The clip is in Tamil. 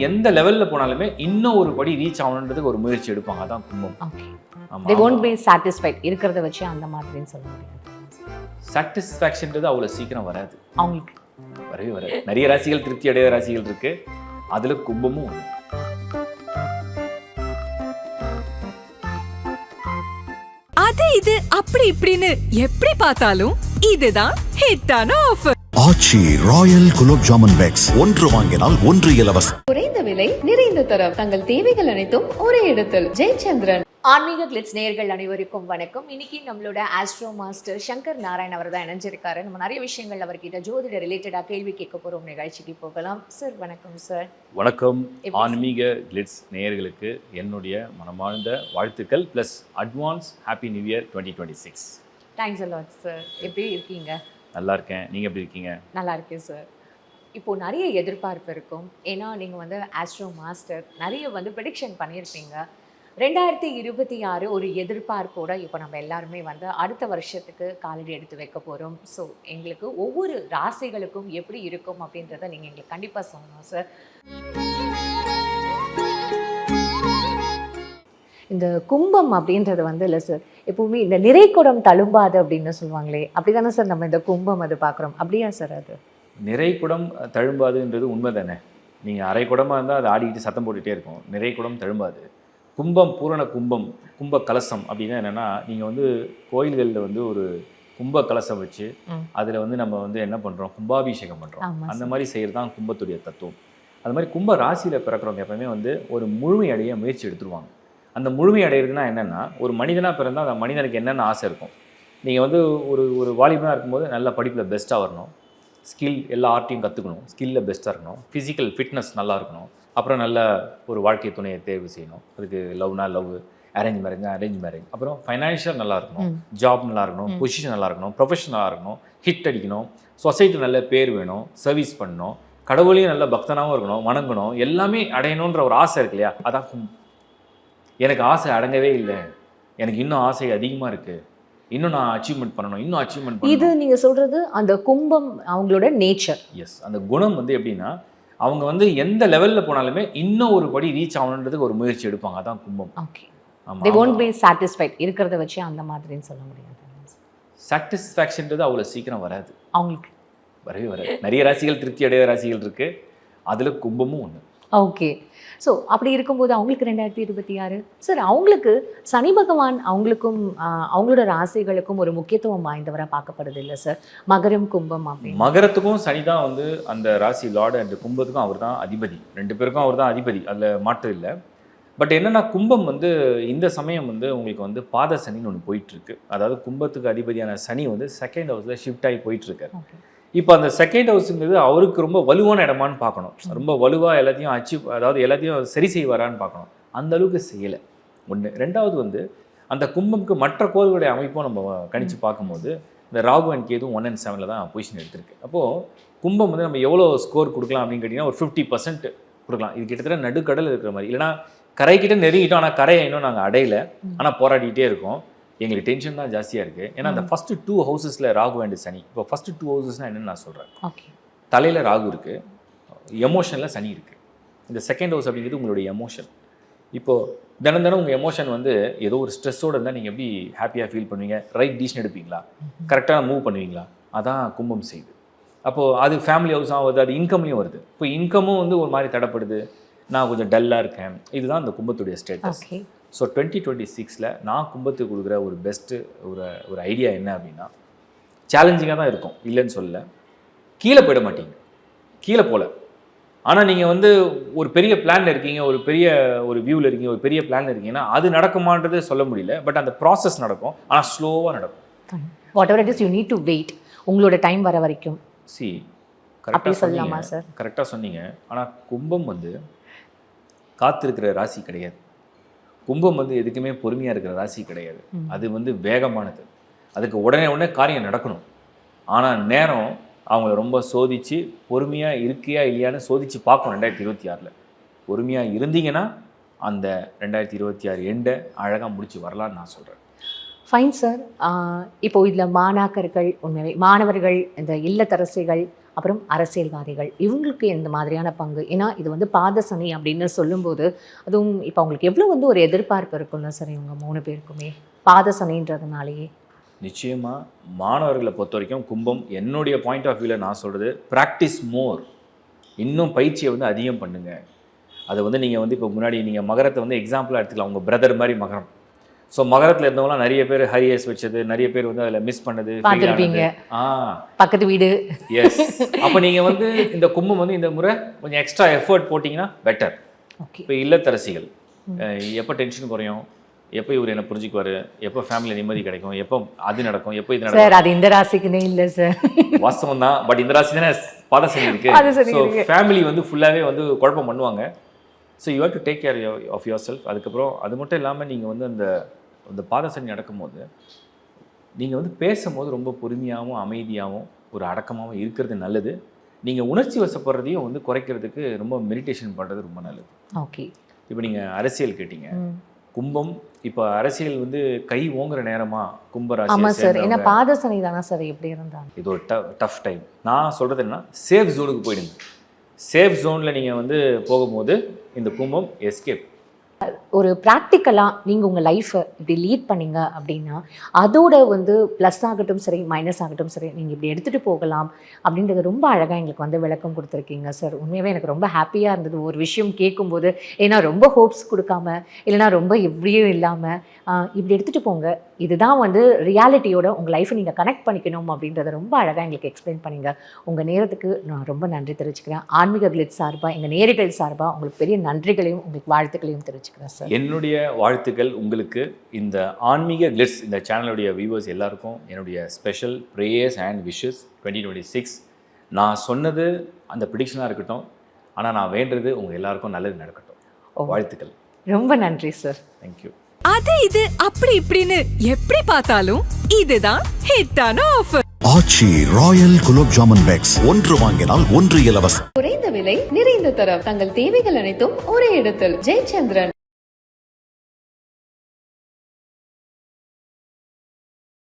எந்த லெவல்ல போனாலுமே இன்னும் ஒரு படி ரீச் ஆகணுன்றதுக்கு ஒரு முயற்சி எடுப்பாங்க. அதான் கும்பம். ஓகே. ஆமா. they won't be satisfied இருக்கிறத வச்சு அந்த மாதிரின்னு சொல்ல முடியாது. சாட்டிஸ்ஃபேக்ஷன்றது அவ்வளோ சீக்கிரம் வராது. அவங்களுக்கு வரவே வராது. நிறைய ராசிகள் திருப்தி அடைய ராசிகள் இருக்கு. அதுல கும்பமும் ஒண்ணு. அது இது அப்படி இப்படின்னு எப்படி பார்த்தாலும் இதுதான் ஹிட்டான ஆஃபர். ஆச்சி ராயல் குலோப் ஜாமுன் பேக்ஸ் ஒன்று வாங்கினால் ஒன்று இலவசம். குறைந்த விலை நிறைந்த தரம் தங்கள் தேவைகள் அனைத்தும் ஒரே இடத்தில். ஜெயச்சந்திரன். ஆன்மீக கிளிட்ஸ் நேயர்கள் அனைவருக்கும் வணக்கம். இன்னைக்கு நம்மளோட ஆஸ்ட்ரோ மாஸ்டர் சங்கர் நாராயண் அவர் தான் இணைஞ்சிருக்காரு. நம்ம நிறைய விஷயங்கள் அவர்கிட்ட ஜோதிட ரிலேட்டடா கேள்வி கேட்க போறோம். நிகழ்ச்சிக்கு போகலாம். சார் வணக்கம். சார் வணக்கம். ஆன்மீக கிளிட்ஸ் நேயர்களுக்கு என்னுடைய மனமார்ந்த வாழ்த்துக்கள் plus advance happy new year 2026. Thanks a lot sir. எப்படி இருக்கீங்க? நல்லா இருக்கேன். நீங்க எப்படி இருக்கீங்க? நல்லா இருக்கேன் சார். இப்போது நிறைய எதிர்பார்ப்பு இருக்கும். ஏன்னா நீங்கள் வந்து ஆஸ்ட்ரோ மாஸ்டர் நிறைய ப்ரெடிக்ஷன் பண்ணியிருப்பீங்க. 2026 ஒரு எதிர்பார்ப்போட இப்போ நம்ம எல்லாருமே அடுத்த வருஷத்துக்கு காலடி எடுத்து வைக்க போகிறோம். ஸோ எங்களுக்கு ஒவ்வொரு ராசிகளுக்கும் எப்படி இருக்கும் அப்படின்றத நீங்கள் எங்களுக்கு கண்டிப்பாக சொல்லணும் சார். இந்த கும்பம் அப்படின்றது இல்லை சார், எப்பவுமே இந்த நிறைகுடம் தழும்பாது அப்படின்னு சொல்லுவாங்களே, அப்படி தானே சார் நம்ம இந்த கும்பம் அது பார்க்குறோம். அப்படியா சார்? அது நிறைகுடம் தழும்பாதுன்றது உண்மை தானே. நீங்கள் அரை குடமாக இருந்தால் அது ஆடிக்கிட்டு சத்தம் போட்டுகிட்டே இருக்கும். நிறைகுடம் தழும்பாது. கும்பம் பூரண கும்பம் கும்ப கலசம் அப்படின்னா என்னென்னா, நீங்கள் கோயில்களில் ஒரு கும்ப கலசம் வச்சு அதில் நம்ம என்ன பண்ணுறோம், கும்பாபிஷேகம் பண்ணுறோம். அந்த மாதிரி செய்கிறது தான் கும்பத்துடைய தத்துவம். அது மாதிரி கும்ப ராசியில் பிறக்கிறவங்க எப்பவுமே ஒரு முழுமை அடைய முயற்சி எடுத்துருவாங்க. அந்த முழுமை அடையிறதுனா என்னென்னா, ஒரு மனிதனாக பிறந்தால் அந்த மனிதனுக்கு என்னென்ன ஆசை இருக்கும். நீங்கள் ஒரு வாலிபனாக இருக்கும்போது நல்ல படிப்பில் பெஸ்ட்டாக வரணும், ஸ்கில் எல்லா ஆர்ட்டையும் கற்றுக்கணும், ஸ்கில்லில் பெஸ்ட்டாக இருக்கணும், ஃபிசிக்கல் ஃபிட்னஸ் நல்லா இருக்கணும், அப்புறம் நல்ல ஒரு வாழ்க்கை துணையை தேர்வு செய்யணும். அதுக்கு லவ்னா லவ், அரேஞ்ச் மேரேஜ், அப்புறம் ஃபைனான்ஷியல் நல்லா இருக்கணும், ஜாப் நல்லா இருக்கணும், பொசிஷன் நல்லா இருக்கணும், ப்ரொஃபஷன் நல்லா இருக்கணும், ஹிட் அடிக்கணும், சொசைட்டி நல்ல பேர் வேணும், சர்வீஸ் பண்ணணும், கடவுளையும் நல்ல பக்தனாகவும் இருக்கணும், வணங்கணும், எல்லாமே அடையணுன்ற ஒரு ஆசை இருக்கு இல்லையா, அதான் எனக்கு ஆசை அடங்கவே இல்லை, எனக்கு இன்னும் ஆசை அதிகமாக இருக்குது, இன்னும் நான் அச்சீவ்மெண்ட் பண்ணணும், இன்னும் அச்சீவ்மெண்ட் பண்ணணும். இது நீங்கள் சொல்கிறது அந்த கும்பம் அவங்களோட நேச்சர். எஸ், அந்த குணம் எப்படின்னா, அவங்க எந்த லெவலில் போனாலுமே இன்னும் ஒரு படி ரீச் ஆகணுன்றதுக்கு ஒரு முயற்சி எடுப்பாங்க. அதான் கும்பம். Okay. they won't be satisfied இருக்கிறத வச்சு அந்த மாதிரின்னு சொல்ல முடியாது. சாட்டிஸ்ஃபேக்ஷன்றது அவ்வளோ சீக்கிரம் வராது. அவங்களுக்கு வரவே வராது. நிறைய ராசிகள் திருப்தி அடைய ராசிகள் இருக்குது. அதில் கும்பமும் ஒன்று. ஓகே. ஸோ அப்படி இருக்கும்போது அவங்களுக்கு 2026 சார், அவங்களுக்கு சனி பகவான் அவங்களுக்கும் அவங்களோட ராசிகளுக்கும் ஒரு முக்கியத்துவம் வாய்ந்தவராக பார்க்கப்படுது இல்லை சார்? மகரம் கும்பம் அப்படின்னு. மகரத்துக்கும் சனி தான் அந்த ராசி லார்டு, அண்ட் கும்பத்துக்கும் அவர் தான் அதிபதி. 2 பேருக்கும் அவர் தான் அதிபதி, அதில் மாற்று இல்லை. பட் என்னென்னா, கும்பம் இந்த சமயம் உங்களுக்கு பாத சனின்னு ஒன்று போயிட்டுருக்கு. அதாவது கும்பத்துக்கு அதிபதியான சனி செகண்ட் ஹவுஸில் ஷிஃப்ட் ஆகி போயிட்டுருக்காரு. இப்போ அந்த செகண்ட் ஹவுஸுங்கிறது அவருக்கு ரொம்ப வலுவான இடமான்னு பார்க்கணும். ரொம்ப வலுவாக எல்லாத்தையும் அதாவது எல்லாத்தையும் சரி செய்வாரான்னு பார்க்கணும். அந்த அளவுக்கு செய்யலை. ஒன்று. ரெண்டாவது அந்த கும்பம்க்கு மற்ற கோள்களுடைய அமைப்பும் நம்ம கணிச்சு பார்க்கும்போது இந்த ராகு அண்ட் கேது 1 and 7 தான் பொசிஷன் எடுத்திருக்கு. அப்போது கும்பம் நம்ம எவ்வளோ ஸ்கோர் கொடுக்கலாம் அப்படின்னு கேட்டிங்கன்னா, ஒரு 50% கொடுக்கலாம். இது கிட்டத்தட்ட நடுக்கடல் இருக்கிற மாதிரி. இல்லைனா கரைக்கிட்ட நெருங்கிட்டோம், ஆனால் கரையை இன்னும் நாங்கள் அடையலை, ஆனால் போராடிக்கிட்டே இருக்கோம். எங்களுக்கு டென்ஷன் தான் ஜாஸ்தியாக இருக்குது. ஏன்னா அந்த ஃபஸ்ட்டு 2 ஹவுசஸில் ராகு அண்ட் சனி. இப்போ ஃபஸ்ட்டு 2 ஹவுசஸ்னால் என்னென்னு நான் சொல்கிறேன். ஓகே. தலையில் ராகு இருக்குது, எமோஷனில் சனி இருக்குது. இந்த செகண்ட் ஹவுஸ் அப்படிங்கிறது உங்களுடைய எமோஷன். இப்போது தினம் உங்கள் எமோஷன் ஏதோ ஒரு ஸ்ட்ரெஸ்ஸோடு இருந்தால் நீங்கள் எப்படி ஹாப்பியாக ஃபீல் பண்ணுவீங்க? ரைட் டிசிஷன் எடுப்பீங்களா? கரெக்டாக மூவ் பண்ணுவீங்களா? அதான் கும்பம் செய்யுது. அப்போது அது ஃபேமிலி ஹவுஸாக வருது, அது இன்கம்லேயும் வருது. இப்போ இன்கமும் ஒரு மாதிரி தடைப்படுது, நான் கொஞ்சம் டல்லாக இருக்கேன். இதுதான் அந்த கும்பத்துடைய ஸ்டேட்டஸ். ஸோ 2026 நான் கும்பத்துக்கு கொடுக்குற ஒரு பெஸ்ட்டு ஒரு ஐடியா என்ன அப்படின்னா, சேலஞ்சிங்காக தான் இருக்கும், இல்லைன்னு சொல்லலை. கீழே போயிட மாட்டீங்க, கீழே போகல. ஆனால் நீங்கள் ஒரு பெரிய பிளானில் இருக்கீங்க, ஒரு வியூவில் இருக்கீங்க, ஒரு பெரிய பிளானில் இருக்கீங்கன்னா அது நடக்குமான்றது சொல்ல முடியல. பட் அந்த ப்ராசஸ் நடக்கும், ஆனால் ஸ்லோவாக நடக்கும். Whatever it is, you need to wait. உங்களோட டைம் வர வரைக்கும். கரெக்டாக சொல்லலாமா சார்? கரெக்டாக சொன்னீங்க. ஆனால் கும்பம் காத்திருக்கிற ராசி கிடையாது. கும்பம் எதுக்குமே பொறுமையாக இருக்கிற ராசி கிடையாது. அது வேகமானது. அதுக்கு உடனே காரியம் நடக்கணும். ஆனால் நேரம் அவங்கள ரொம்ப சோதித்து பொறுமையாக இருக்கியா இல்லையான்னு சோதித்து பார்க்கணும். 2026 பொறுமையாக இருந்தீங்கன்னா அந்த 2026 எண்டை அழகாக முடிச்சு வரலான்னு நான் சொல்கிறேன். Fine sir. இப்போ இதில் மாணாக்கர்கள், உண்மையாகவே மாணவர்கள், இந்த இல்லத்தரசிகள், அப்புறம் அரசியல்வாதிகள் இவங்களுக்கு இந்த மாதிரியான பங்கு? ஏன்னா இது வந்து பாதசனி அப்படின்னு சொல்லும்போது அதுவும் இப்போ அவங்களுக்கு எவ்வளோ வந்து ஒரு எதிர்பார்ப்பு இருக்கும்ல சார் இவங்க 3 பேருக்குமே பாதசனின்றதுனாலேயே? நிச்சயமாக மாணவர்களை பொறுத்த வரைக்கும் கும்பம், என்னுடைய பாயிண்ட் ஆஃப் வியூவில் நான் சொல்கிறது, ப்ராக்டிஸ் மோர், இன்னும் பயிற்சியை வந்து அதிகம் பண்ணுங்க. அதை வந்து நீங்கள் வந்து இப்போ முன்னாடி நீங்கள் மகரத்தை வந்து எக்ஸாம்பிளாக எடுத்துக்கலாம், உங்கள் பிரதர் மாதிரி மகரம். ஸோ மகரத்தில் இருந்தவங்களாம் நிறைய பேர் ஹரியர்ஸ் வச்சது, நிறைய பேர் வந்து அதில் மிஸ் பண்ணது, பார்த்துருப்பீங்க பக்கத்து வீடு. எஸ். அப்போ நீங்கள் வந்து இந்த கும்பம் வந்து இந்த முறை கொஞ்சம் எக்ஸ்ட்ரா எஃபர்ட் போட்டிங்கன்னா பெட்டர். ஓகே. இப்போ இல்லத்தரசிகள் எப்போ டென்ஷன் குறையும், எப்போ இவர் என்ன புரிஞ்சுக்குவார், எப்போ ஃபேமிலியில் நிம்மதி கிடைக்கும், எப்போ அது நடக்கும், எப்போ இது நடக்கும். சார் அது இந்த ராசிக்குன்னே இல்லை சார். வாஸ்தவம் தான், பட் இந்த ராசி தானே பாதசனி இருக்கு. ஸோ ஃபேமிலி வந்து ஃபுல்லாகவே வந்து குழப்பம் பண்ணுவாங்க. So you have to take care of yourself. அதுக்கப்புறம் அது மட்டும் இல்லாமல் நீங்கள் வந்து அந்த பாதசனி நடக்கும்போது நீங்கள் வந்து பேசும்போது ரொம்ப பொறுமையாகவும் அமைதியாகவும் ஒரு அடக்கமாகவும் இருக்கிறது நல்லது. நீங்கள் உணர்ச்சி வசப்படுறதையும் வந்து குறைக்கிறதுக்கு ரொம்ப மெடிடேஷன் பண்ணுறது ரொம்ப நல்லது. ஓகே. இப்போ நீங்கள் அரசியல் கேட்டீங்க, கும்பம் இப்போ அரசியல் வந்து கை ஓங்குற நேரமா கும்பராசி? ஆமாம் சார். ஏன்னா பாதசனி தானே சார் எப்படி இருந்தாங்க. இது ஒரு டஃப் டைம். நான் சொல்கிறது என்னன்னா, சேஃப் ஜோனுக்கு போயிடுங்க. சேஃப் ஜோனில் நீங்கள் வந்து போகும்போது இந்த கும்பம் எஸ்கேப். ஒரு ப்ராக்டிக்கலாக நீங்கள் உங்கள் லைஃப்பை இப்படி லீட் பண்ணீங்க அப்படின்னா அதோட வந்து ப்ளஸ் ஆகட்டும் சரி மைனஸ் ஆகட்டும் சரி நீங்கள் இப்படி எடுத்துகிட்டு போகலாம் அப்படின்றது ரொம்ப அழகாக எங்களுக்கு வந்து விளக்கம் கொடுத்துருக்கீங்க சார். உண்மையாகவே எனக்கு ரொம்ப ஹாப்பியாக இருந்தது ஒரு விஷயம் கேட்கும்போது. ஏன்னா ரொம்ப ஹோப்ஸ் கொடுக்காம இல்லைனா ரொம்ப எப்படியும் இல்லாமல் இப்படி எடுத்துகிட்டு போங்க, இதுதான் வந்து ரியாலிட்டியோட உங்கள் லைஃப்பை நீங்கள் கனெக்ட் பண்ணிக்கணும் அப்படின்றத ரொம்ப அழகாக எங்களுக்கு எக்ஸ்பிளைன் பண்ணிங்க. உங்கள் நேரத்துக்கு நான் ரொம்ப நன்றி தெரிவிச்சுக்கிறேன். ஆன்மீக கிளிட்ஸ் சார்பாக எங்கள் நேயர்கள் சார்பாக உங்களுக்கு பெரிய நன்றிகளையும் உங்களுக்கு வாழ்த்துக்களையும் தெரிவிச்சுக்கிறேன் சார். என்னுடைய வாழ்த்துக்கள் உங்களுக்கு. இந்த ஆன்மீக கிளிட்ஸ் இந்த சேனலுடைய வியூவர்ஸ் எல்லாருக்கும் என்னுடைய ஸ்பெஷல் ப்ரேயர்ஸ் அண்ட் விஷஸ் 2026. நான் சொன்னது அந்த ப்ரிடிக்ஷனாக இருக்கட்டும், ஆனால் நான் வேண்டுறது உங்கள் எல்லாருக்கும் நல்லது நடக்கட்டும். வாழ்த்துக்கள். ரொம்ப நன்றி சார். தேங்க்யூ. அது இது அப்படி இப்படின்னு எப்படி பார்த்தாலும் இதுதான் ஹிட்டான ஆஃபர். ஆச்சி ராயல் குலோப் ஜாமுன் பேக்ஸ், 1 வாங்கினால் 1 இலவசம். குறைந்த விலை நிறைந்த தரம் தங்கள் தேவைகள் அனைத்தும் ஒரே இடத்தில். ஜெயச்சந்திரன்.